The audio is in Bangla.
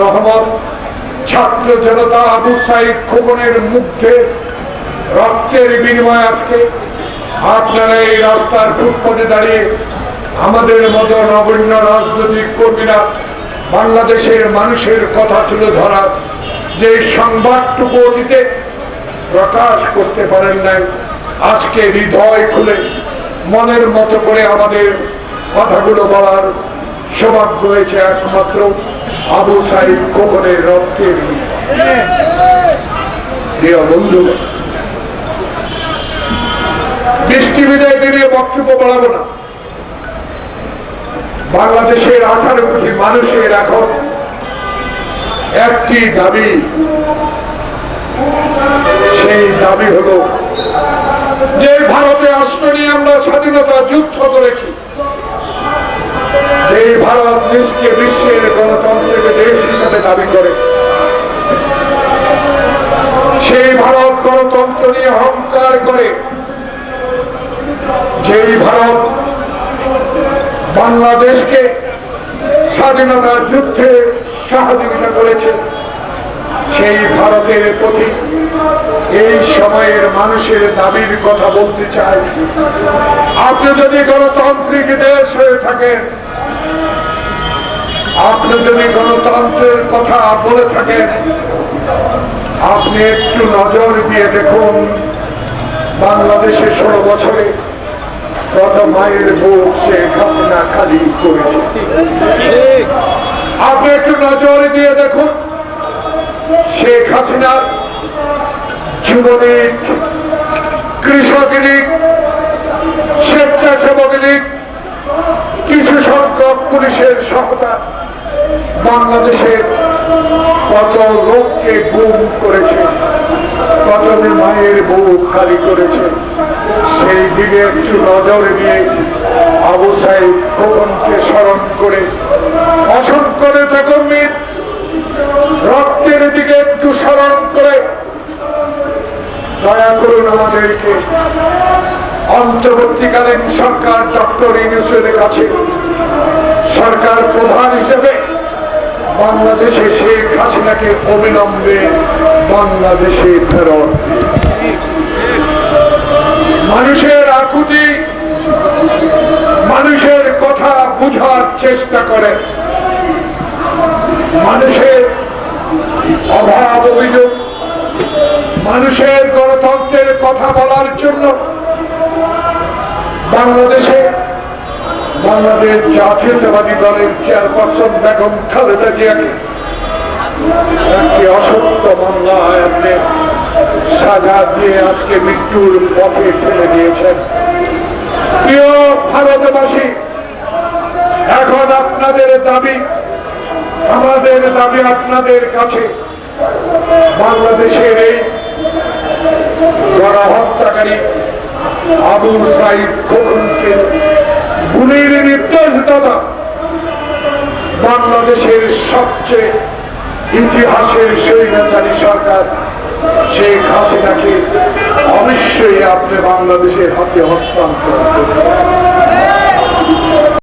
রহমত ছাত্র জনতা আবু সাইদ খোকনের মুখে রক্তের বিনিময়ে আজকে আপনারা এই রাস্তার ফুটপাতে দাঁড়িয়ে আমাদের মতো নগণ্য রাজনৈতিক কর্মীরা বাংলাদেশের মানুষের কথা তুলে ধরার যে সংবাদটুকু অতীতে প্রকাশ করতে পারেন নাই, আজকে হৃদয় খুলে মনের মতো করে আমাদের কথাগুলো বলার সৌভাগ্য হয়েছে একমাত্র আবু সাইদ খোকনের রক্তের প্রিয় বন্ধু। বৃষ্টি বিদায় বেরিয়ে বক্তব্য বাড়াবো না। বাংলাদেশের 18 কোটি মানুষের এখন একটি দাবি, সেই দাবি হলো যে ভারতে আশ্রয় নিয়ে আমরা স্বাধীনতা যুদ্ধ করেছি, যে ভারত দেশকে বিশ্বের গণতন্ত্রের দেশ হিসেবে দাবি করে, সেই ভারত গণতন্ত্র নিয়ে অহংকার করে, যেই ভারত বাংলাদেশকে স্বাধীনতা যুদ্ধে সহযোগিতা করেছে, সেই ভারতের প্রতি এই সময়ের মানুষের দাবির কথা বলতে চাই। আপনি যদি গণতান্ত্রিক দেশ হয়ে থাকেন, আপনি যদি গণতন্ত্রের কথা বলে থাকেন, আপনি একটু নজর দিয়ে দেখুন বাংলাদেশে 16 বছরে কত মায়ের বুক শেখ হাসিনা খালি করেছে। আপনি একটু নজর দিয়ে দেখুন শেখ হাসিনার যুবলীগ, কৃষক লীগ, স্বেচ্ছাসেবক লীগ, কিছু সংখ্যক পুলিশের সহায়তা বাংলাদেশের কত লোককে গুম করেছে, কত মায়ের বুক খালি করেছে। সেই দিকে একটু নজর দিয়ে আবু সাইদ খোকনকে স্মরণ করে, অসংখ্য নেতা কর্মীর রক্তের দিকে একটু স্মরণ করে দয়া করুন আমাদেরকে অন্তর্বর্তীকালীন সরকার ডক্টর ইউনূসের কাছে সরকার প্রধান হিসেবে বাংলাদেশে শেখ হাসিনাকে অবিলম্বে বাংলাদেশে ফেরত, মানুষের আকুতি, মানুষের কথা বুঝার চেষ্টা করে, মানুষের অভাব অভিযোগ, মানুষের গণতন্ত্রের কথা বলার জন্য বাংলাদেশ জাতীয়তাবাদী দলের চেয়ারপারসন বেগম খালেদা জিয়াকে একটি অসত্য মামলায় আপনি সাজা দিয়ে আজকে মৃত্যুর পথে ঠেলে দিয়েছেন। প্রিয় ভারতবাসী, এখন আপনাদের দাবি, আমাদের দাবি আপনাদের কাছে, বাংলাদেশের এই গণহত্যাকারী আবু সাইদ খোকনকে গুলির নির্দেশদাতা বাংলাদেশের সবচেয়ে ইতিহাসের স্বৈরাচারী সরকার শেখ হাসিনাকে অবশ্যই আপনি বাংলাদেশের হাতে হস্তান্তর করবেন।